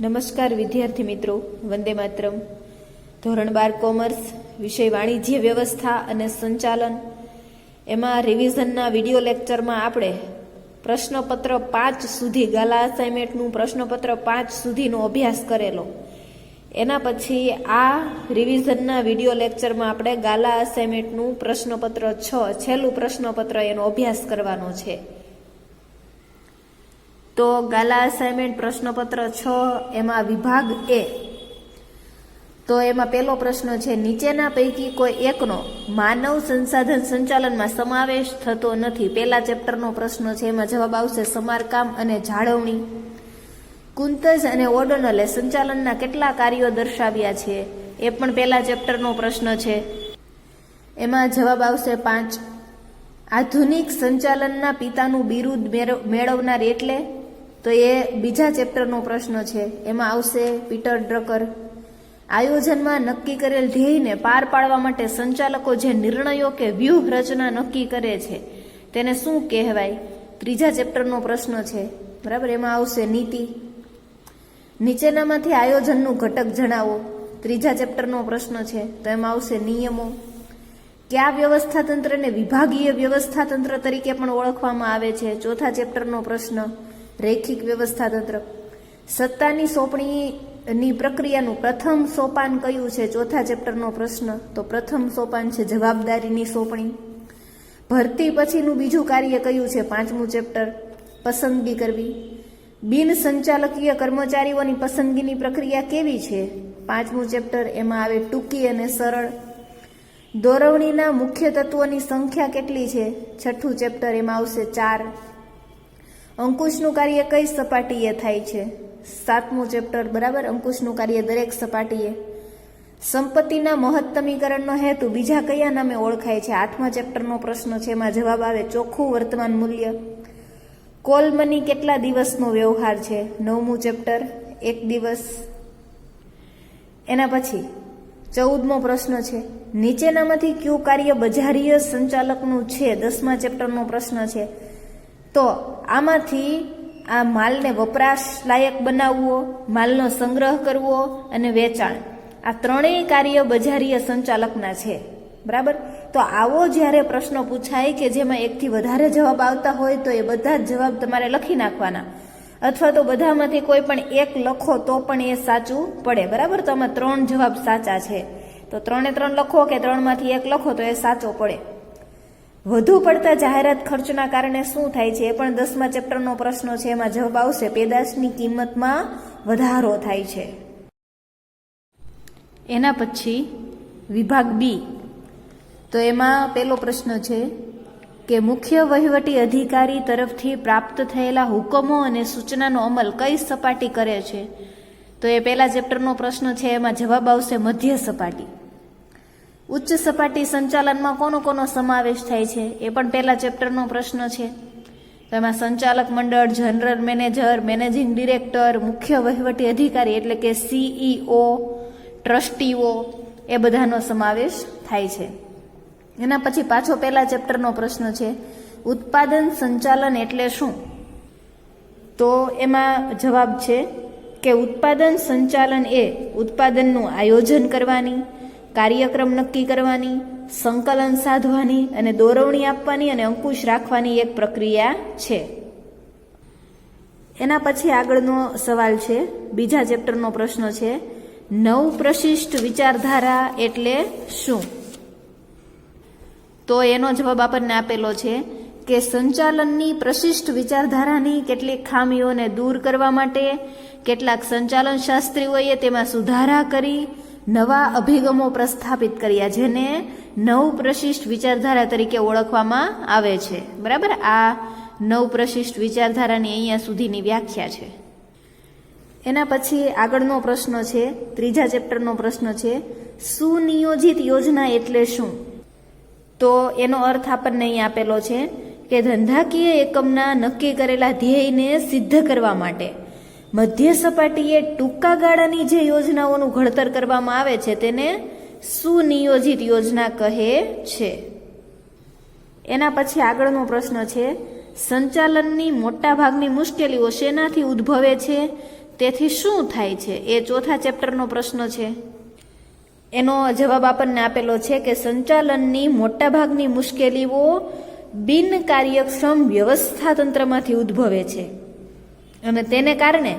નમસ્કાર વિદ્યાર્થી મિત્રો, વંદે માતરમ. ધોરણ 12 કોમર્સ, વિષય વાણિજ્ય વ્યવસ્થા અને સંચાલન. એમાં રિવિઝનના વિડીયો લેક્ચરમાં આપણે પ્રશ્નપત્ર 5 સુધી, ગાલા અસાઇનમેન્ટનું પ્રશ્નપત્ર 5 સુધીનો અભ્યાસ કરેલો. એના પછી આ રિવિઝનના વિડીયો લેક્ચરમાં આપણે ગાલા અસાઇનમેન્ટનું પ્રશ્નપત્ર 6, છેલ્લું પ્રશ્નપત્ર, એનો અભ્યાસ કરવાનો છે. તો ગાલા અસાઇનમેન્ટ પ્રશ્નપત્ર 6 એમાં વિભાગ એ. તો એમાં પહેલો પ્રશ્ન છે, નીચેના પૈકી કોઈ એકનો માનવ સંસાધન સંચાલનમાં સમાવેશ થતો નથી. પહેલા ચેપ્ટરનો પ્રશ્ન છે, એમાં જવાબ આવશે સમારકામ અને જાળવણી. કુંતજ અને ઓડોનલે સંચાલનના કેટલા કાર્યો દર્શાવ્યા છે, એ પણ પહેલા ચેપ્ટરનો પ્રશ્ન છે. એમાં જવાબ આવશે 5. આધુનિક સંચાલનના પિતાનું બિરુદ મેળવનાર એટલે? તો એ બીજા ચેપ્ટરનો પ્રશ્ન છે. એમાં આવશે પીટર ડ્રકર. આયોજનમાં નક્કી કરેલ ધ્યેયને પાર પાડવા માટે સંચાલકો જે નિર્ણયો કે વ્યૂહ રચના નક્કી કરે છે તેને શું કહેવાય? ત્રીજા ચેપ્ટરનો પ્રશ્ન છે, બરાબર. એમાં આવશે નીતિ. નીચેનામાંથી આયોજનનું ઘટક જણાવો. ત્રીજા ચેપ્ટરનો પ્રશ્ન છે, તો એમાં આવશે નિયમો. કયા વ્યવસ્થા તંત્રને વિભાગીય વ્યવસ્થા તંત્ર તરીકે પણ ઓળખવામાં આવે છે? ચોથા ચેપ્ટરનો પ્રશ્ન, રૈખિક વ્યવસ્થા તંત્ર. સત્તાની સોંપણીની પ્રક્રિયાનું પ્રથમ સોપાન કયું છે? ચોથા ચેપ્ટરનો પ્રશ્ન. તો પ્રથમ સોપાન છે જવાબદારીની સોંપણી. ભરતી પછીનું બીજું કાર્ય કયું છે? પાંચમું ચેપ્ટર, પસંદગી કરવી. બિન સંચાલકીય કર્મચારીઓની પસંદગીની પ્રક્રિયા કેવી છે? પાંચમું ચેપ્ટર. એમાં આવે ટૂંકી અને સરળ. દોરવણીના મુખ્ય તત્વોની સંખ્યા કેટલી છે? છઠ્ઠું ચેપ્ટર. એમાં આવશે 4. અંકુશનું કાર્ય કઈ સપાટીએ થાય છે? સાતમું ચેપ્ટર, બરાબર. અંકુશનું કાર્ય દરેક સપાટીએ. સંપત્તિના મહત્તમીકરણનો હેતુ બીજા કયા નામે ઓળખાય છે? આઠમા ચેપ્ટરનો પ્રશ્ન છે. એમાં જવાબ આવે ચોખ્ખું વર્તમાન મૂલ્ય. કોલ મની કેટલા દિવસનો વ્યવહાર છે? નવમું ચેપ્ટર, 1 દિવસ. એના પછી 14મો પ્રશ્ન છે, નીચેનામાંથી કયું કાર્ય બજારીય સંચાલકનું છે? 10મા ચેપ્ટરનો પ્રશ્ન છે. તો આમાંથી આ માલને વપરાશ લાયક બનાવવો, માલનો સંગ્રહ કરવો અને વેચાણ, આ ત્રણેય કાર્ય બજારીય સંચાલકના છે, બરાબર. તો આવો જ્યારે પ્રશ્ન પૂછાય કે જેમાં એકથી વધારે જવાબ આવતા હોય તો એ બધા જ જવાબ તમારે લખી નાખવાના, અથવા તો બધામાંથી કોઈ પણ એક લખો તો પણ એ સાચું પડે, બરાબર. તો આમાં 3 જવાબ સાચા છે, તો 3 લખો કે 3માંથી 1 લખો તો એ સાચો પડે. વધુ પડતા જાહેરાત ખર્ચના કારણે શું થાય છે? એ પણ 10મા ચેપ્ટરનો પ્રશ્ન છે. એમાં જવાબ આવશે પેદાશની કિંમતમાં વધારો થાય છે. એના પછી વિભાગ બી. તો એમાં પહેલો પ્રશ્ન છે કે મુખ્ય વહીવટી અધિકારી તરફથી પ્રાપ્ત થયેલા હુકમો અને સૂચનાનો અમલ કઈ સપાટી કરે છે? તો એ પહેલા ચેપ્ટરનો પ્રશ્ન છે. એમાં જવાબ આવશે મધ્ય સપાટી. ઉચ્ચ સપાટી સંચાલનમાં કોનો સમાવેશ થાય છે? એ પણ પહેલા ચેપ્ટરનો પ્રશ્ન છે. તો એમાં સંચાલક મંડળ, જનરલ મેનેજર, મેનેજિંગ ડિરેક્ટર, મુખ્ય વહીવટી અધિકારી એટલે કે CEO, ટ્રસ્ટીઓ, એ બધાનો સમાવેશ થાય છે. એના પછી પાછો પહેલા ચેપ્ટરનો પ્રશ્ન છે, ઉત્પાદન સંચાલન એટલે શું? તો એમાં જવાબ છે કે ઉત્પાદન સંચાલન એ ઉત્પાદનનું આયોજન કરવાની, કાર્યક્રમ નક્કી કરવાની, સંકલન સાધવાની અને દોરવણી આપવાની અને અંકુશ રાખવાની એક પ્રક્રિયા છે. એના પછી આગળનો સવાલ છે, બીજા ચેપ્ટરનો પ્રશ્ન છે, નવ પ્રશિષ્ટ વિચારધારા એટલે શું? તો એનો જવાબ આપણને આપેલો છે કે સંચાલનની પ્રશિષ્ટ વિચારધારાની કેટલીક ખામીઓને દૂર કરવા માટે કેટલાક સંચાલન શાસ્ત્રીઓએ તેમાં સુધારા કરી નવા અભિગમો પ્રસ્થાપિત કર્યા, જેને નવ પ્રશિષ્ટ વિચારધારા તરીકે ઓળખવામાં આવે છે, બરાબર. આ નવ પ્રશિષ્ટ વિચારધારાની અહીંયા સુધીની વ્યાખ્યા છે. એના પછી આગળનો પ્રશ્ન છે, ત્રીજા ચેપ્ટરનો પ્રશ્ન છે, સુનિયોજિત યોજના એટલે શું? તો એનો અર્થ આપણને અહીં આપેલો છે કે ધંધાકીય એકમના નક્કી કરેલા ધ્યેયને સિદ્ધ કરવા માટે મધ્ય સપાટીએ ટૂંકા ગાળાની જે યોજનાઓનું ઘડતર કરવામાં આવે છે તેને સુનિયોજિત યોજના કહે છે. એના પછી આગળનો પ્રશ્ન છે, સંચાલનની મોટા ભાગની મુશ્કેલીઓ શેનાથી ઉદ્ભવે છે? તેથી શું થાય છે? એ ચોથા ચેપ્ટરનો પ્રશ્ન છે. એનો જવાબ આપણને આપેલો છે કે સંચાલનની મોટાભાગની મુશ્કેલીઓ બિનકાર્યક્ષમ વ્યવસ્થા તંત્રમાંથી ઉદ્ભવે છે અને તેને કારણે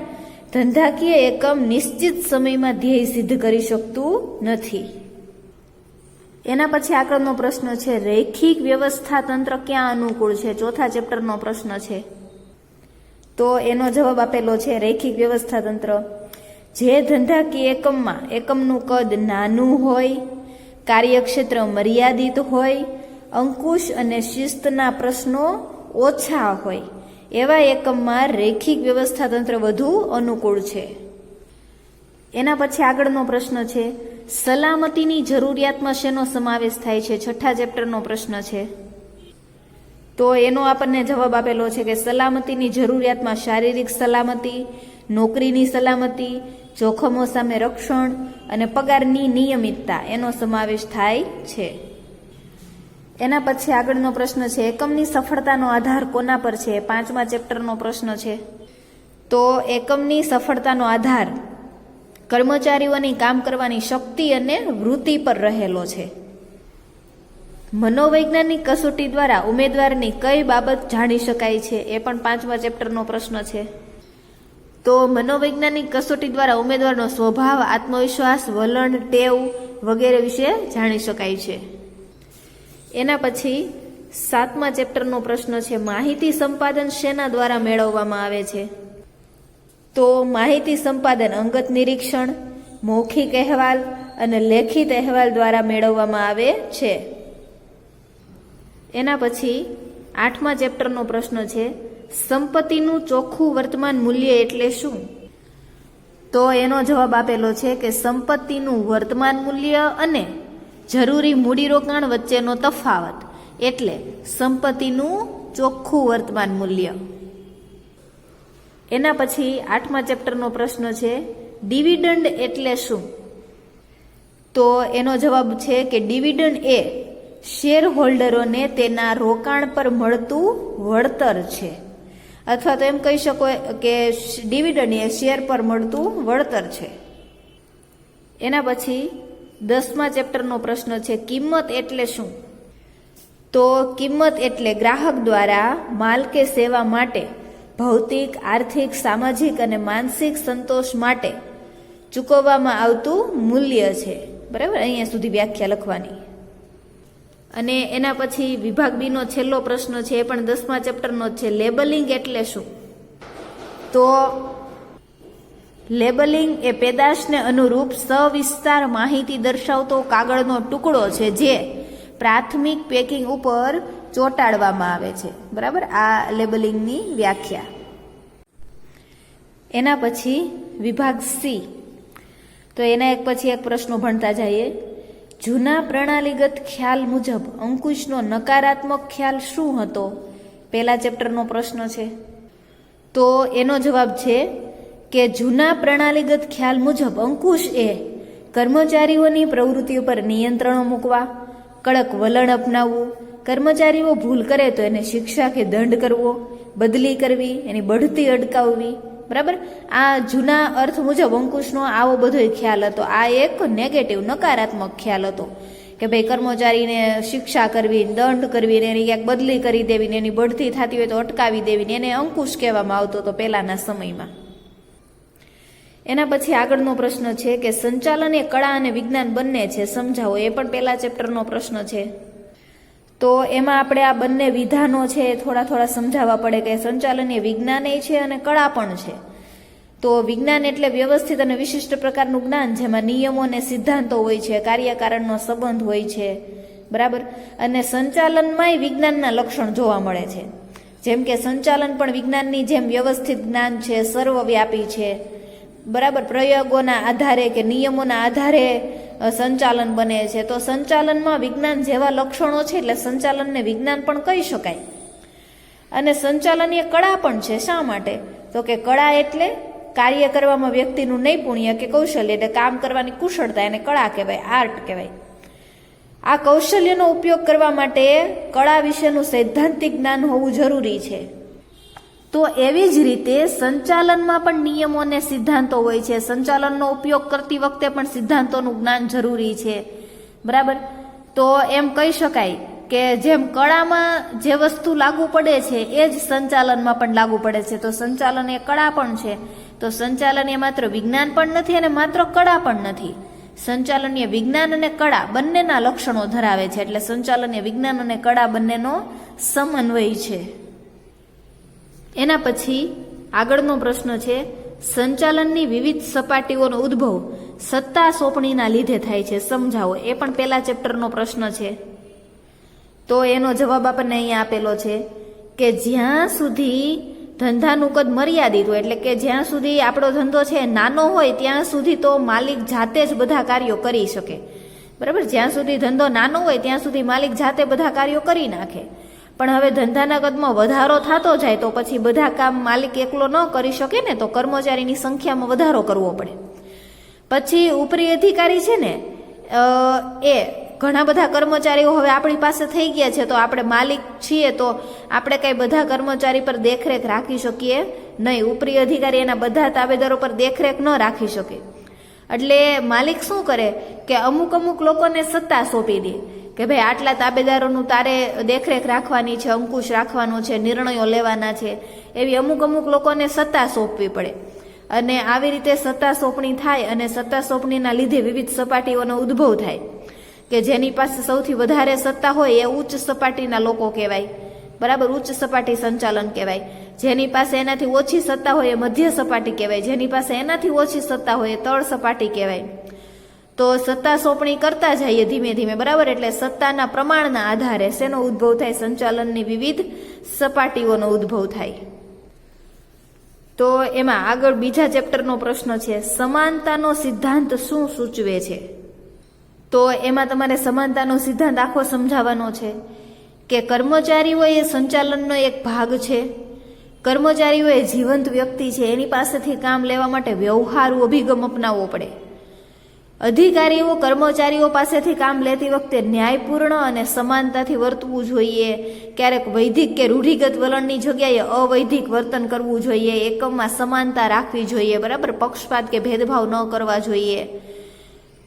ધંધાકીય એકમ નિશ્ચિત સમયમાં ધ્યેય સિદ્ધ કરી શકતું નથી. એના પછી આગળનો પ્રશ્ન છે રૈખિક વ્યવસ્થા તંત્ર ક્યાં અનુકૂળ છે? ચોથા ચેપ્ટરનો પ્રશ્ન છે. તો એનો જવાબ આપેલો છે રૈખિક વ્યવસ્થા તંત્ર જે ધંધાકીય એકમમાં એકમનું કદ નાનું હોય, કાર્યક્ષેત્ર મર્યાદિત હોય, અંકુશ અને શિસ્તના પ્રશ્નો ઓછા હોય એવા એકમમાં રૈખિક વ્યવસ્થા તંત્ર વધુ અનુકૂળ છે. એના પછી આગળનો પ્રશ્ન છે સલામતીની જરૂરિયાતમાં શેનો સમાવેશ થાય છે? છઠ્ઠા ચેપ્ટરનો પ્રશ્ન છે. તો એનો આપણને જવાબ આપેલો છે કે સલામતીની જરૂરિયાતમાં શારીરિક સલામતી, નોકરીની સલામતી, જોખમો સામે રક્ષણ અને પગારની નિયમિતતા એનો સમાવેશ થાય છે. એના પછી આગળનો પ્રશ્ન છે એકમની સફળતાનો આધાર કોના પર છે? પાંચમા ચેપ્ટરનો પ્રશ્ન છે. તો એકમની સફળતાનો આધાર કર્મચારીઓની કામ કરવાની શક્તિ અને વૃત્તિ પર રહેલો છે. મનોવૈજ્ઞાનિક કસોટી દ્વારા ઉમેદવારની કઈ બાબત જાણી શકાય છે? એ પણ પાંચમા ચેપ્ટરનો પ્રશ્ન છે. તો મનોવૈજ્ઞાનિક કસોટી દ્વારા ઉમેદવારનો સ્વભાવ, આત્મવિશ્વાસ, વલણ, ટેવ વગેરે વિશે જાણી શકાય છે. એના પછી સાતમા ચેપ્ટરનો પ્રશ્ન છે માહિતી સંપાદન શેના દ્વારા મેળવવામાં આવે છે? તો માહિતી સંપાદન અંગત નિરીક્ષણ, મૌખિક અહેવાલ અને લેખિત અહેવાલ દ્વારા મેળવવામાં આવે છે. એના પછી આઠમા ચેપ્ટરનો પ્રશ્ન છે સંપત્તિનું ચોખ્ખું વર્તમાન મૂલ્ય એટલે શું? તો એનો જવાબ આપેલો છે કે સંપત્તિનું વર્તમાન મૂલ્ય અને જરૂરી મૂડીરોકાણ વચ્ચેનો તફાવત એટલે સંપત્તિનું ચોખ્ખું વર્તમાન મૂલ્ય. એના પછી આઠમા ચેપ્ટરનો પ્રશ્ન છે ડિવિડન્ડ એટલે શું? તો એનો જવાબ છે કે ડિવિડન્ડ એ શેર હોલ્ડરોને તેના રોકાણ પર મળતું વળતર છે, અથવા તો એમ કહી શકો કે ડિવિડન્ડ એ શેર પર મળતું વળતર છે. એના પછી 10મા ચેપ્ટરનો પ્રશ્ન છે કિંમત એટલે શું? તો કિંમત એટલે ગ્રાહક દ્વારા માલ કે સેવા માટે ભૌતિક, આર્થિક, સામાજિક અને માનસિક સંતોષ માટે ચૂકવવામાં આવતું મૂલ્ય છે. બરાબર, અહીંયા સુધી વ્યાખ્યા લખવાની. અને એના પછી વિભાગ બી નો છેલ્લો પ્રશ્ન છે એ પણ 10મા ચેપ્ટરનો જ છે લેબલિંગ એટલે શું? તો લેબલિંગ એ પેદાશને અનુરૂપ સવિસ્તાર માહિતી દર્શાવતો કાગળનો ટુકડો છે જે પ્રાથમિક પેકિંગ ઉપર ચોંટાડવામાં આવે છે. બરાબર, આ લેબલિંગની વ્યાખ્યા. એના પછી વિભાગ સી, તો એના એક પછી એક પ્રશ્નો ભણતા જઈએ. જૂના પ્રણાલીગત ખ્યાલ મુજબ અંકુશનો નકારાત્મક ખ્યાલ શું હતો? પહેલા ચેપ્ટરનો પ્રશ્ન છે. તો એનો જવાબ છે કે જૂના પ્રણાલીગત ખ્યાલ મુજબ અંકુશ એ કર્મચારીઓની પ્રવૃત્તિ ઉપર નિયંત્રણો મૂકવા, કડક વલણ અપનાવવું, કર્મચારીઓ ભૂલ કરે તો એને શિક્ષા કે દંડ કરવો, બદલી કરવી, એની બઢતી અટકાવવી. બરાબર, આ જૂના અર્થ મુજબ અંકુશનો આવો બધો ખ્યાલ હતો. આ એક નેગેટિવ, નકારાત્મક ખ્યાલ હતો કે ભાઈ કર્મચારીને શિક્ષા કરવી, દંડ કરવી, ને એની ક્યાંક બદલી કરી દેવી, ને એની બઢતી થતી હોય તો અટકાવી દેવી, એને અંકુશ કહેવામાં આવતો હતો પહેલાના સમયમાં. એના પછી આગળનો પ્રશ્ન છે કે સંચાલન એ કળા અને વિજ્ઞાન બંને છે, સમજાવો. એ પણ પહેલા ચેપ્ટરનો પ્રશ્ન છે. તો એમાં આપણે આ બંને વિધાનો છે એ થોડા સમજાવવા પડે કે સંચાલન એ વિજ્ઞાન છે અને કળા પણ છે. તો વિજ્ઞાન એટલે વ્યવસ્થિત અને વિશિષ્ટ પ્રકારનું જ્ઞાન જેમાં નિયમો અને સિદ્ધાંતો હોય છે, કાર્યકારણનો સંબંધ હોય છે. બરાબર, અને સંચાલનમાંય વિજ્ઞાનના લક્ષણ જોવા મળે છે. જેમ કે સંચાલન પણ વિજ્ઞાનની જેમ વ્યવસ્થિત જ્ઞાન છે, સર્વવ્યાપી છે. બરાબર, પ્રયોગોના આધારે કે નિયમોના આધારે સંચાલન બને છે. તો સંચાલનમાં વિજ્ઞાન જેવા લક્ષણો છે એટલે સંચાલનને વિજ્ઞાન પણ કહી શકાય. અને સંચાલન એ કળા પણ છે. શા માટે? તો કે કળા એટલે કાર્ય કરવામાં વ્યક્તિનું નૈપુણ્ય કે કૌશલ્ય, એટલે કામ કરવાની કુશળતા, એને કળા કહેવાય, આર્ટ કહેવાય. આ કૌશલ્યનો ઉપયોગ કરવા માટે કળા વિશેનું સૈદ્ધાંતિક જ્ઞાન હોવું જરૂરી છે. તો એવી જ રીતે સંચાલનમાં પણ નિયમો અને સિદ્ધાંતો હોય છે. સંચાલનનો ઉપયોગ કરતી વખતે પણ સિદ્ધાંતોનું જ્ઞાન જરૂરી છે. બરાબર. તો એમ કહી શકાય કે જેમ કળામાં જે વસ્તુ લાગુ પડે છે એ જ સંચાલનમાં પણ લાગુ પડે છે. તો સંચાલન એ કળા પણ છે. તો સંચાલન એ માત્ર વિજ્ઞાન પણ નથી અને માત્ર કળા પણ નથી. સંચાલન એ વિજ્ઞાન અને કળા બંનેના લક્ષણો ધરાવે છે. એટલે સંચાલન એ વિજ્ઞાન અને કળા બંનેનો સમન્વય છે. એના પછી આગળનો પ્રશ્ન છે, સંચાલનની વિવિધ સપાટીઓનો ઉદ્ભવ સત્તા સોંપણીના લીધે થાય છે, સમજાવો. એ પણ પહેલા ચેપ્ટરનો પ્રશ્ન છે. તો એનો જવાબ આપણને અહીંયા આપેલો છે કે જ્યાં સુધી ધંધાનું કદ મર્યાદિત હોય, એટલે કે જ્યાં સુધી આપણો ધંધો છે નાનો હોય ત્યાં સુધી તો માલિક જાતે જ બધા કાર્યો કરી શકે. બરાબર. જ્યાં સુધી ધંધો નાનો હોય ત્યાં સુધી માલિક જાતે બધા કાર્યો કરી નાખે. પણ હવે ધંધાના કદમાં વધારો થતો જાય તો પછી બધા કામ માલિક એકલો ન કરી શકે ને, તો કર્મચારીની સંખ્યામાં વધારો કરવો પડે. પછી ઉપરી અધિકારી છે ને એ ઘણા બધા કર્મચારીઓ હવે આપણી પાસે થઈ ગયા છે, તો આપણે માલિક છીએ તો આપણે કઈ બધા કર્મચારી પર દેખરેખ રાખી શકીએ નહીં. ઉપરી અધિકારી એના બધા તાબેદારો પર દેખરેખ ન રાખી શકે. એટલે માલિક શું કરે કે અમુક લોકોને સત્તા સોંપી દે કે ભાઈ આટલા તાબેદારોનું તારે દેખરેખ રાખવાની છે, અંકુશ રાખવાનો છે, નિર્ણયો લેવાના છે. એવી અમુક લોકોને સત્તા સોંપવી પડે. અને આવી રીતે સત્તા સોંપણી થાય અને સત્તા સોંપણીના લીધે વિવિધ સપાટીઓનો ઉદ્ભવ થાય કે જેની પાસે સૌથી વધારે સત્તા હોય એ ઉચ્ચ સપાટીના લોકો કહેવાય. બરાબર. ઉચ્ચ સપાટી સંચાલન કહેવાય. જેની પાસે એનાથી ઓછી સત્તા હોય એ મધ્ય સપાટી કહેવાય. જેની પાસે એનાથી ઓછી સત્તા હોય એ તળ સપાટી કહેવાય. તો સત્તા સોંપણી કરતા જઈએ ધીમે ધીમે. બરાબર. એટલે સત્તાના પ્રમાણના આધારે શેનો ઉદ્ભવ થાય? સંચાલનની વિવિધ સપાટીઓનો ઉદ્ભવ થાય. તો એમાં આગળ બીજા ચેપ્ટરનો પ્રશ્ન છે, સમાનતાનો સિદ્ધાંત શું સૂચવે છે? તો એમાં તમારે સમાનતાનો સિદ્ધાંત આખો સમજાવવાનો છે કે કર્મચારીઓ એ સંચાલનનો એક ભાગ છે. કર્મચારીઓ એ જીવંત વ્યક્તિ છે, એની પાસેથી કામ લેવા માટે વ્યવહારુ અભિગમ અપનાવવો પડે. અધિકારીઓ કર્મચારીઓ પાસેથી કામ લેતી વખતે ન્યાયપૂર્ણ અને સમાનતાથી વર્તવું જોઈએ. ક્યારેક વૈધિક કે રૂઢિગત વલણની જગ્યાએ અવૈધિક વર્તન કરવું જોઈએ. એકમમાં સમાનતા રાખવી જોઈએ. બરાબર. પક્ષપાત કે ભેદભાવ ન કરવા જોઈએ.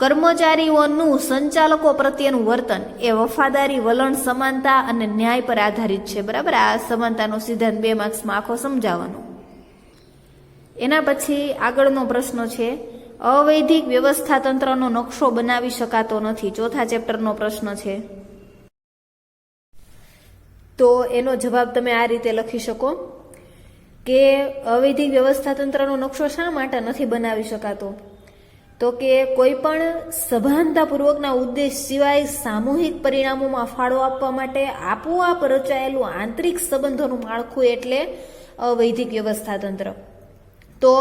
કર્મચારીઓનું સંચાલકો પ્રત્યેનું વર્તન એ વફાદારી, વલણ, સમાનતા અને ન્યાય પર આધારિત છે. બરાબર. આ સમાનતાનો સિદ્ધાંત 2 માર્ક્સમાં આખો સમજાવવાનો. એના પછી આગળનો પ્રશ્ન છે, અવૈધિક વ્યવસ્થા તંત્રનો નકશો બનાવી શકાતો નથી. ચોથા ચેપ્ટરનો પ્રશ્ન છે. તો એનો જવાબ તમે આ રીતે લખી શકો કે અવૈધિક વ્યવસ્થા તંત્રનો નકશો શા માટે નથી બનાવી શકાતો? તો કે કોઈ પણ સભાનતાપૂર્વકના ઉદ્દેશ સિવાય સામૂહિક પરિણામોમાં ફાળો આપવા માટે આપોઆપ રચાયેલું આંતરિક સંબંધોનું માળખું એટલે અવૈધિક વ્યવસ્થા તંત્ર. તો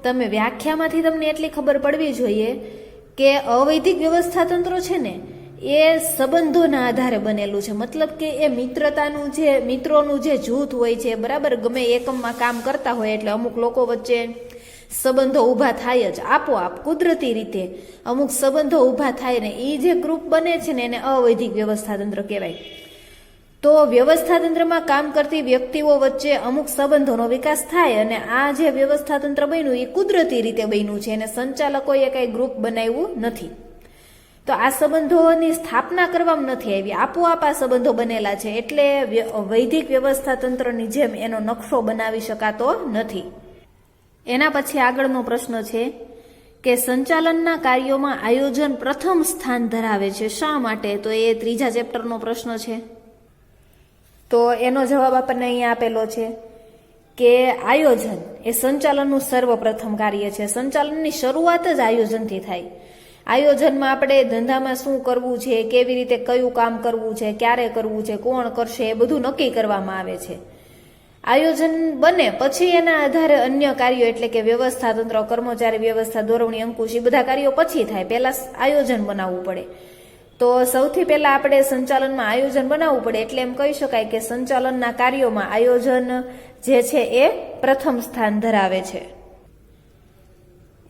તમે વ્યાખ્યામાંથી તમને એટલી ખબર પડવી જોઈએ કે અવૈધિક વ્યવસ્થા તંત્ર છે ને એ સંબંધોના આધારે બનેલું છે. મતલબ કે એ મિત્રોનું જે જૂથ હોય છે, બરાબર, ગમે એકમમાં કામ કરતા હોય એટલે અમુક લોકો વચ્ચે સંબંધો ઊભા થાય જ આપોઆપ કુદરતી રીતે. અમુક સંબંધો ઊભા થાય ને એ જે ગ્રુપ બને છે ને એને અવૈધિક વ્યવસ્થા તંત્ર કહેવાય. તો વ્યવસ્થા તંત્રમાં કામ કરતી વ્યક્તિઓ વચ્ચે અમુક સંબંધોનો વિકાસ થાય અને આ જે વ્યવસ્થા તંત્ર બન્યું એ કુદરતી રીતે બન્યું છે અને સંચાલકોએ કઈ ગ્રુપ બનાવ્યું નથી. તો આ સંબંધોની સ્થાપના કરવામાં નથી આવી, આપોઆપ આ સંબંધો બનેલા છે. એટલે વૈધિક વ્યવસ્થા તંત્રની જેમ એનો નકશો બનાવી શકાતો નથી. એના પછી આગળનો પ્રશ્ન છે કે સંચાલનના કાર્યોમાં આયોજન પ્રથમ સ્થાન ધરાવે છે, શા માટે? તો એ ત્રીજા ચેપ્ટરનો પ્રશ્ન છે. તો એનો જવાબ આપણને અહીંયા આપેલો છે કે આયોજન એ સંચાલનનું સર્વપ્રથમ કાર્ય છે. સંચાલનની શરૂઆત જ આયોજનથી થાય. આયોજનમાં આપણે ધંધામાં શું કરવું છે, કેવી રીતે કયું કામ કરવું છે, ક્યારે કરવું છે, કોણ કરશે, એ બધું નક્કી કરવામાં આવે છે. આયોજન બને પછી એના આધારે અન્ય કાર્યો એટલે કે વ્યવસ્થા તંત્ર, કર્મચારી વ્યવસ્થા, દોરવણી, અંકુશ, એ બધા કાર્યો પછી થાય. પહેલા આયોજન બનાવવું પડે. તો સૌથી પહેલા આપણે સંચાલનમાં આયોજન બનાવવું પડે. એટલે એમ કહી શકાય કે સંચાલનના કાર્યોમાં આયોજન જે છે એ પ્રથમ સ્થાન ધરાવે છે.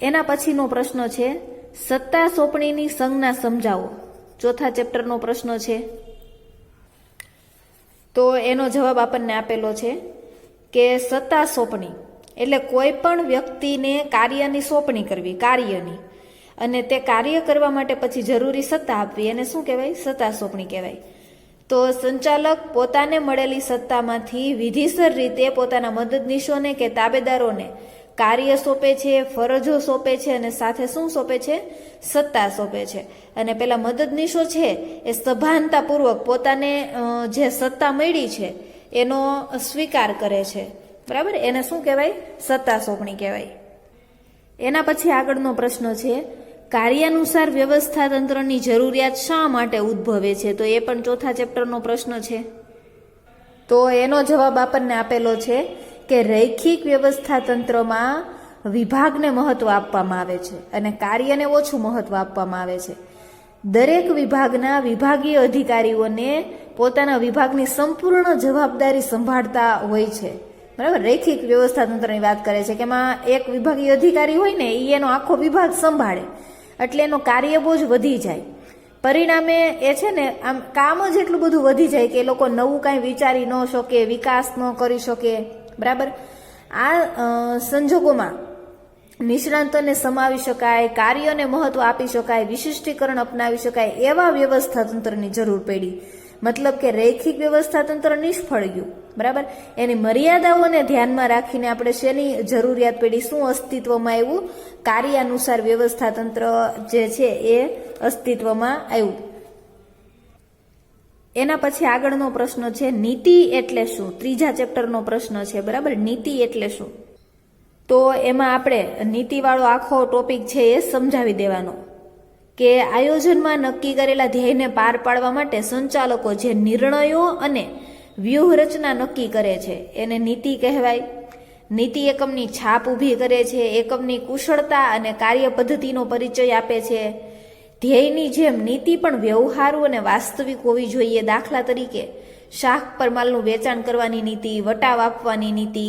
એના પછીનો પ્રશ્ન છે, સત્તા સોંપણીની સંજ્ઞા સમજાવો. ચોથા ચેપ્ટરનો પ્રશ્ન છે. તો એનો જવાબ આપણને આપેલો છે કે સત્તા સોંપણી એટલે કોઈ પણ વ્યક્તિને કાર્યની સોંપણી કરવી, કાર્યની, અને તે કાર્ય કરવા માટે પછી જરૂરી સત્તા આપવી એને શું કહેવાય? સત્તા સોંપણી કહેવાય. તો સંચાલક પોતાને મળેલી સત્તામાંથી વિધિસર રીતે પોતાના મદદનીશોને કે તાબેદારોને કાર્ય સોંપે છે, ફરજો સોંપે છે અને સાથે શું સોંપે છે? સત્તા સોંપે છે. અને પેલા મદદનીશો છે એ સભાનતાપૂર્વક પોતાને જે સત્તા મળી છે એનો સ્વીકાર કરે છે. બરાબર, એને શું કહેવાય? સત્તા સોંપણી કહેવાય. એના પછી આગળનો પ્રશ્ન છે, કાર્યાનુસાર વ્યવસ્થા તંત્રની જરૂરિયાત શા માટે ઉદ્ભવે છે? તો એ પણ ચોથા ચેપ્ટરનો પ્રશ્ન છે. તો એનો જવાબ આપણને આપેલો છે કે રૈખિક વ્યવસ્થા તંત્રમાં વિભાગને મહત્વ આપવામાં આવે છે અને કાર્યને ઓછું મહત્વ આપવામાં આવે છે. દરેક વિભાગના વિભાગીય અધિકારીઓને પોતાના વિભાગની સંપૂર્ણ જવાબદારી સંભાળતા હોય છે. બરાબર, રૈખિક વ્યવસ્થા તંત્રની વાત કરે છે કે એમાં એક વિભાગીય અધિકારી હોય ને એ એનો આખો વિભાગ સંભાળે એટલે એનો કાર્યબોજ વધી જાય. પરિણામે એ છે ને આમ કામ જ એટલું બધું વધી જાય કે એ લોકો નવું કાંઈ વિચારી ન શકે, વિકાસ ન કરી શકે. બરાબર, આ સંજોગોમાં નિષ્ણાંતોને સમાવી શકાય, કાર્યોને મહત્વ આપી શકાય, વિશિષ્ટીકરણ અપનાવી શકાય એવા વ્યવસ્થા તંત્રની જરૂર પડી. મતલબ કે રૈખિક વ્યવસ્થા તંત્ર નિષ્ફળ ગયું. બરાબર, એની મર્યાદાઓને ધ્યાનમાં રાખીને આપણે શેની જરૂરિયાત પડી? શું અસ્તિત્વમાં આવ્યું? કાર્યાનુસાર વ્યવસ્થા તંત્ર જે છે એ અસ્તિત્વમાં આવ્યું. એના પછી આગળનો પ્રશ્ન છે, નીતિ એટલે શું? ત્રીજા ચેપ્ટરનો પ્રશ્ન છે. બરાબર, નીતિ એટલે શું? તો એમાં આપણે નીતિવાળો આખો ટોપિક છે એ સમજાવી દેવાનો કે આયોજનમાં નક્કી કરેલા ધ્યેયને પાર પાડવા માટે સંચાલકો જે નિર્ણયો અને વ્યૂહરચના નક્કી કરે છે એને નીતિ કહેવાય. નીતિ એકમની છાપ ઊભી કરે છે, એકમની કુશળતા અને કાર્ય પદ્ધતિનો પરિચય આપે છે. ધ્યેયની જેમ નીતિ પણ વ્યવહારુ અને વાસ્તવિક હોવી જોઈએ. દાખલા તરીકે શાક પર માલનું વેચાણ કરવાની નીતિ, વટાવ આપવાની નીતિ.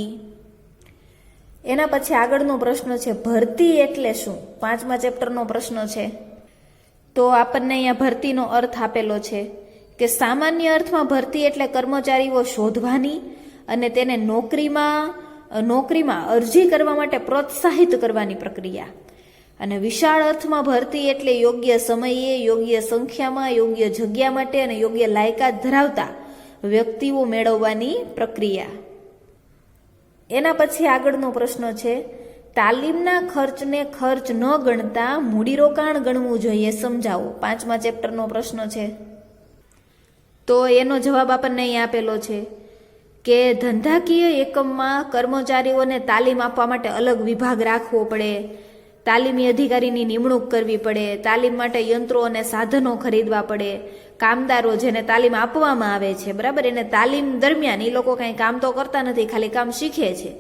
એના પછી આગળનો પ્રશ્ન છે, ભરતી એટલે શું? પાંચમા ચેપ્ટરનો પ્રશ્ન છે. તો આપણને અહીંયા ભરતીનો અર્થ આપેલો છે કે સામાન્ય અર્થમાં ભરતી એટલે કર્મચારીઓ શોધવાની અને તેને નોકરીમાં અરજી કરવા માટે પ્રોત્સાહિત કરવાની પ્રક્રિયા. અને વિશાળ અર્થમાં ભરતી એટલે યોગ્ય સમયે, યોગ્ય સંખ્યામાં, યોગ્ય જગ્યા માટે અને યોગ્ય લાયકાત ધરાવતા વ્યક્તિઓ મેળવવાની પ્રક્રિયા. એના પછી આગળનો પ્રશ્ન છે, તાલીમના ખર્ચને ખર્ચ ન ગણતા મૂડીરોકાણ ગણવું જોઈએ, સમજાવો. પાંચમા ચેપ્ટરનો પ્રશ્ન છે. તો એનો જવાબ આપણને અહીં આપેલો છે કે ધંધાકીય એકમમાં કર્મચારીઓને તાલીમ આપવા માટે અલગ વિભાગ રાખવો પડે, તાલીમી અધિકારીની નિમણૂક કરવી પડે, તાલીમ માટે યંત્રો અને સાધનો ખરીદવા પડે, કામદારો જેને તાલીમ આપવામાં આવે છે, બરાબર, એને તાલીમ દરમિયાન એ લોકો કંઈ કામ તો કરતા નથી, ખાલી કામ શીખે છે,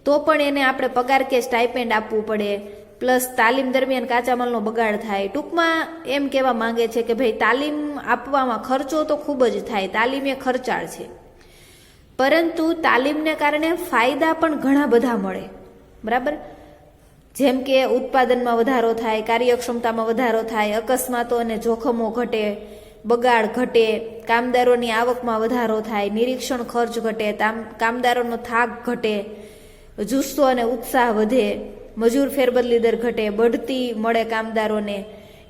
તો પણ એને આપણે પગાર કે સ્ટાઇપેન્ડ આપવું પડે. પ્લસ તાલીમ દરમિયાન કાચા માલનો બગાડ થાય. ટૂંકમાં એમ કહેવા માંગે છે કે ભાઈ તાલીમ આપવામાં ખર્ચો તો ખૂબ જ થાય, તાલીમ એ ખર્ચાળ છે, પરંતુ તાલીમને કારણે ફાયદા પણ ઘણા બધા મળે. બરાબર, જેમ કે ઉત્પાદનમાં વધારો થાય, કાર્યક્ષમતામાં વધારો થાય, અકસ્માતો અને જોખમો ઘટે, બગાડ ઘટે, કામદારોની આવકમાં વધારો થાય, નિરીક્ષણ ખર્ચ ઘટે, કામદારોનો થાક ઘટે, જુસ્સો અને ઉત્સાહ વધે, મજૂર ફેરબદલી દર ઘટે, બઢતી મળે કામદારોને.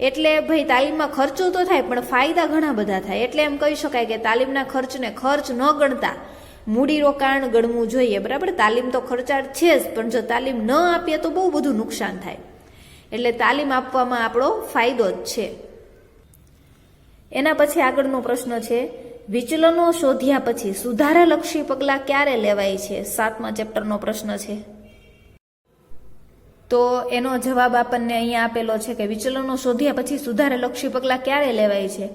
એટલે ભાઈ તાલીમમાં ખર્ચો તો થાય પણ ફાયદા ઘણા બધા થાય. એટલે એમ કહી શકાય કે તાલીમના ખર્ચને ખર્ચ ન ગણતા મૂડીરોકાણ ગણવું જોઈએ. બરાબર, તાલીમ તો ખર્ચાળ છે જ, પણ જો તાલીમ ન આપીએ તો બહુ બધું નુકસાન થાય. એટલે તાલીમ આપવામાં આપણો ફાયદો જ છે. એના પછી આગળનો પ્રશ્ન છે, વિચલનો શોધ્યા પછી સુધારાલક્ષી પગલાં ક્યારે લેવાય છે? સાતમા ચેપ્ટરનો પ્રશ્ન છે. તો એનો જવાબ આપણને અહીંયા આપેલો છે કે વિચલનો શોધ્યા પછી સુધારાલક્ષી પગલાં ક્યારે લેવાય છે?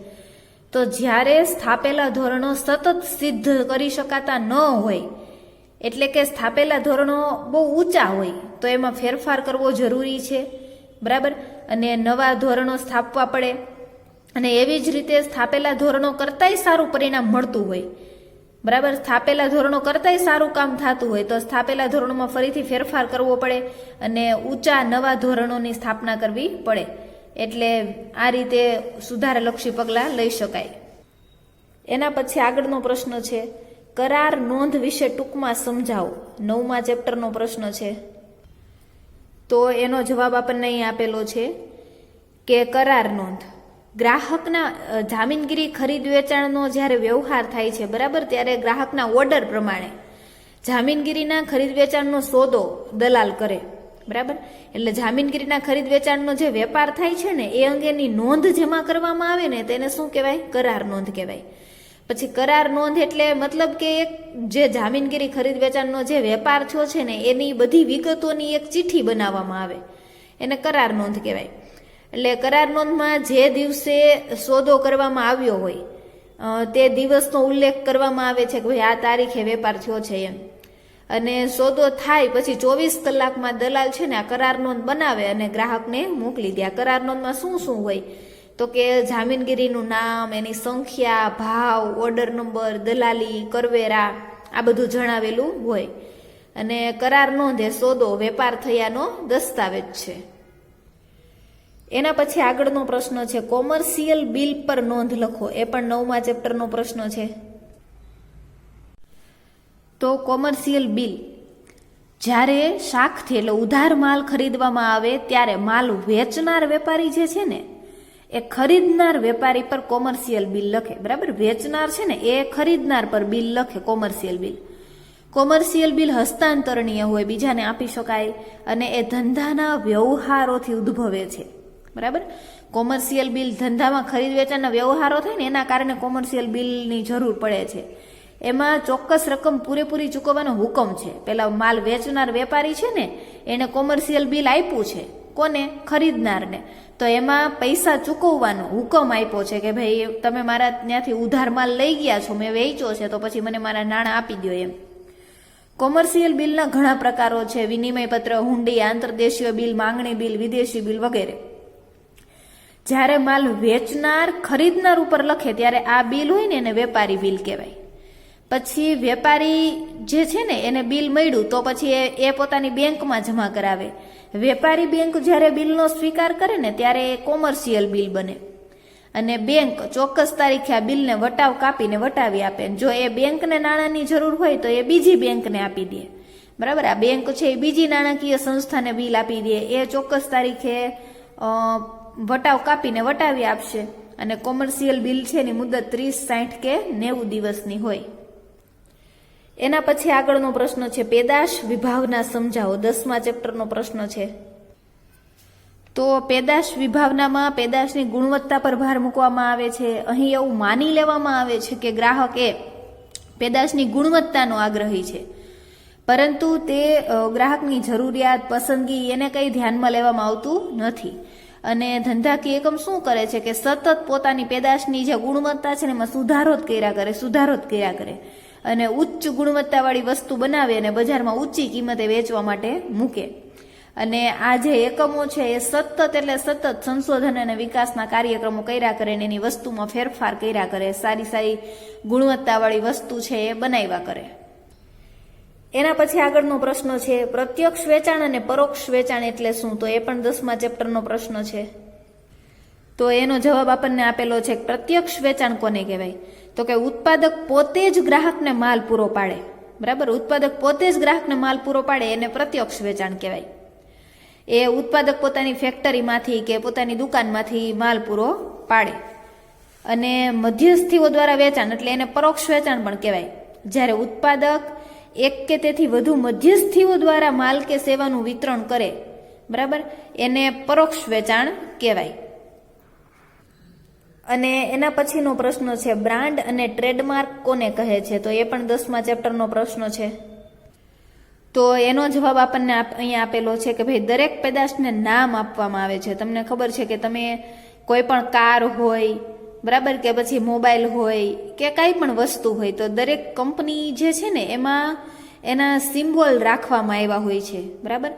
તો જ્યારે સ્થાપેલા ધોરણો સતત સિદ્ધ કરી શકાતા ન હોય, એટલે કે સ્થાપેલા ધોરણો બહુ ઊંચા હોય તો એમાં ફેરફાર કરવો જરૂરી છે. બરાબર, અને નવા ધોરણો સ્થાપવા પડે. અને એવી જ રીતે સ્થાપેલા ધોરણો કરતાંય સારું પરિણામ મળતું હોય, બરાબર, સ્થાપેલા ધોરણો કરતાંય સારું કામ થતું હોય તો સ્થાપેલા ધોરણોમાં ફરીથી ફેરફાર કરવો પડે અને ઊંચા નવા ધોરણોની સ્થાપના કરવી પડે. એટલે આ રીતે સુધારાલક્ષી પગલાં લઈ શકાય. એના પછી આગળનો પ્રશ્ન છે, કરાર નોંધ વિશે ટૂંકમાં સમજાવો. 9મા ચેપ્ટરનો પ્રશ્ન છે. તો એનો જવાબ આપણને અહીં આપેલો છે કે કરાર નોંધ ગ્રાહકના જામીનગીરી ખરીદ વેચાણનો જ્યારે વ્યવહાર થાય છે, બરાબર, ત્યારે ગ્રાહકના ઓર્ડર પ્રમાણે જામીનગીરીના ખરીદ વેચાણનો સોદો દલાલ કરે, બરાબર. એટલે જામીનગીરીના ખરીદ વેચાણનો જે વેપાર થાય છે ને એ અંગેની નોંધ જેમાં કરવામાં આવે ને તેને શું કહેવાય? કરાર નોંધ કહેવાય. પછી કરાર નોંધ એટલે મતલબ કે એક જે જામીનગીરી ખરીદ વેચાણનો જે વેપાર થયો છે ને એની બધી વિગતોની એક ચિઠ્ઠી બનાવવામાં આવે, એને કરાર નોંધ કહેવાય. એટલે કરાર નોંધમાં જે દિવસે સોદો કરવામાં આવ્યો હોય તે દિવસનો ઉલ્લેખ કરવામાં આવે છે કે ભાઈ આ તારીખે વેપાર થયો છે એમ. અને સોદો થાય પછી 24 કલાકમાં દલાલ છે ને આ કરાર નોંધ બનાવે અને ગ્રાહકને મોકલી દે. આ કરાર નોંધમાં શું શું હોય તો કે જામીનગીરીનું નામ, એની સંખ્યા, ભાવ, ઓર્ડર નંબર, દલાલી, કરવેરા, આ બધું જણાવેલું હોય. અને કરાર નોંધ એ સોદો વેપાર થયાનો દસ્તાવેજ છે. એના પછી આગળનો પ્રશ્ન છે કોમર્શિયલ બિલ પર નોંધ લખો. એ પણ 9મા ચેપ્ટરનો પ્રશ્ન છે. તો કોમર્શિયલ બિલ જ્યારે શાખથી એટલે ઉધાર માલ ખરીદવામાં આવે ત્યારે માલ વેચનાર વેપારી જે છે ને એ ખરીદનાર વેપારી પર કોમર્શિયલ બિલ લખે, બરાબર. વેચનાર છે ને એ ખરીદનાર પર બિલ લખે, કોમર્શિયલ બિલ. કોમર્શિયલ બિલ હસ્તાંતરણીય હોય, બીજાને આપી શકાય અને એ ધંધાના વ્યવહારોથી ઉદ્ભવે છે, બરાબર. કોમર્શિયલ બિલ ધંધામાં ખરીદ વેચાણના વ્યવહારો થાય ને એના કારણે કોમર્શિયલ બિલની જરૂર પડે છે. એમાં ચોક્કસ રકમ પૂરેપૂરી ચૂકવવાનો હુકમ છે. પેલા માલ વેચનાર વેપારી છે ને એને કોમર્શિયલ બિલ આપ્યું છે, કોને? ખરીદનારને. તો એમાં પૈસા ચૂકવવાનો હુકમ આપ્યો છે કે ભાઈ તમે મારા ત્યાંથી ઉધાર માલ લઈ ગયા છો, મેં વેચ્યો છે, તો પછી મને મારા નાણાં આપી દો એમ. કોમર્શિયલ બિલના ઘણા પ્રકારો છે: વિનિમય પત્ર, હુંડી, આંતરદેશીય બિલ, માંગણી બિલ, વિદેશી બિલ વગેરે. જ્યારે માલ વેચનાર ખરીદનાર ઉપર લખે ત્યારે આ બિલ હોય ને એને વેપારી બિલ કહેવાય. પછી વેપારી જે છે ને એને બિલ મળ્યું તો પછી એ પોતાની બેંકમાં જમા કરાવે. વેપારી બેંક જ્યારે બિલનો સ્વીકાર કરે ને ત્યારે એ કોમર્શિયલ બિલ બને. અને બેંક ચોક્કસ તારીખે આ બિલને વટાવ કાપીને વટાવી આપે. જો એ બેંકને નાણાંની જરૂર હોય તો એ બીજી બેંકને આપી દે, બરાબર. આ બેંક છે એ બીજી નાણાકીય સંસ્થાને બિલ આપી દે, એ ચોક્કસ તારીખે વટાવ કાપીને વટાવી આપશે. અને કોમર્શિયલ બિલ છે એની મુદત 30, 60 કે 90 દિવસની હોય. એના પછી આગળનો પ્રશ્ન છે પેદાશ વિભાવના સમજાવો. 10મા ચેપ્ટરનો પ્રશ્ન છે. તો પેદાશ વિભાવનામાં પેદાશની ગુણવત્તા પર ભાર મૂકવામાં આવે છે. અહીં એવું માની લેવામાં આવે છે કે ગ્રાહક એ પેદાશની ગુણવત્તાનો આગ્રહી છે, પરંતુ તે ગ્રાહકની જરૂરિયાત, પસંદગી એને કંઈ ધ્યાનમાં લેવામાં આવતું નથી. અને ધંધાકીય એકમ શું કરે છે કે સતત પોતાની પેદાશની જે ગુણવત્તા છે ને એમાં સુધારો જ કર્યા કરે અને ઉચ્ચ ગુણવત્તાવાળી વસ્તુ બનાવે અને બજારમાં ઊંચી કિંમતે વેચવા માટે મૂકે. અને આ જે એકમો છે એ સતત સંશોધન અને વિકાસના કાર્યક્રમો કર્યા કરે અને એની વસ્તુમાં ફેરફાર કર્યા કરે, સારી ગુણવત્તાવાળી વસ્તુ છે એ બનાવ્યા કરે. એના પછી આગળનો પ્રશ્ન છે પ્રત્યક્ષ વેચાણ અને પરોક્ષ વેચાણ એટલે શું? તો એ પણ 10મા ચેપ્ટરનો પ્રશ્ન છે. તો એનો જવાબ આપણને આપેલો છે પ્રત્યક્ષ વેચાણ કોને કહેવાય? તો કે ઉત્પાદક પોતે જ ગ્રાહકને માલ પૂરો પાડે, બરાબર. ઉત્પાદક પોતે જ ગ્રાહકને માલ પૂરો પાડે એને પ્રત્યક્ષ વેચાણ કહેવાય. એ ઉત્પાદક પોતાની ફેક્ટરીમાંથી કે પોતાની દુકાનમાંથી માલ પૂરો પાડે. અને મધ્યસ્થીઓ દ્વારા વેચાણ એટલે એને પરોક્ષ વેચાણ પણ કહેવાય. જ્યારે ઉત્પાદક એક કે તેથી વધુ મધ્યસ્થીઓ દ્વારા માલ કે સેવાનું વિતરણ કરે, બરાબર, એને પરોક્ષ વેચાણ કહેવાય. અને એના પછીનો પ્રશ્ન છે બ્રાન્ડ અને ટ્રેડમાર્ક કોને કહે છે? તો એ પણ 10મા ચેપ્ટરનો પ્રશ્ન છે. તો એનો જવાબ આપણને અહીંયા આપેલો છે કે ભાઈ દરેક પેદાશને નામ આપવામાં આવે છે. તમને ખબર છે કે તમે કોઈ પણ કાર હોય, બરાબર, કે પછી મોબાઈલ હોય કે કાંઈ પણ વસ્તુ હોય તો દરેક કંપની જે છે ને એમાં એના સિમ્બોલ રાખવામાં આવ્યા હોય છે, બરાબર.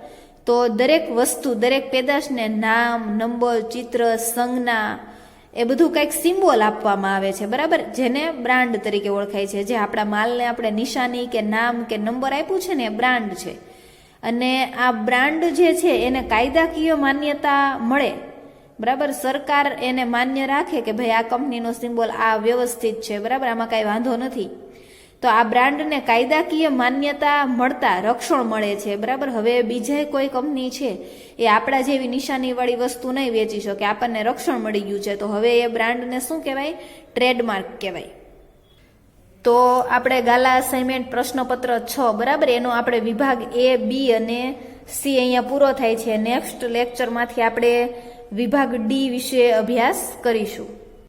તો દરેક વસ્તુ, દરેક પેદાશને નામ, નંબર, ચિત્ર, સંજ્ઞા એ બધું કંઈક સિમ્બોલ આપવામાં આવે છે, બરાબર, જેને બ્રાન્ડ તરીકે ઓળખાય છે. જે આપણા માલને આપણે નિશાની કે નામ કે નંબર આપ્યું છે ને એ બ્રાન્ડ છે. અને આ બ્રાન્ડ જે છે એને કાયદાકીય માન્યતા મળે, બરાબર. સરકાર એને માન્ય રાખે કે ભાઈ આ કંપનીનો સિમ્બોલ આ વ્યવસ્થિત છે, બરાબર, આમાં કાંઈ વાંધો નથી. તો આ બ્રાન્ડને કાયદાકીય માન્યતા મળતા રક્ષણ મળે છે, બરાબર. હવે બીજે કોઈ કંપની છે એ આપણા જેવી નિશાનીવાળી વસ્તુ નહીં વેચી શકે, આપણને રક્ષણ મળી ગયું છે, તો હવે એ બ્રાન્ડને શું કહેવાય? ટ્રેડમાર્ક કહેવાય. તો આપણે ગાલા અસાઇનમેન્ટ પ્રશ્નપત્ર 6, બરાબર, એનો આપણે વિભાગ A, B અને C અહીંયા પૂરો થાય છે. નેક્સ્ટ લેક્ચરમાંથી આપણે વિભાગ D વિશે અભ્યાસ કરીશું.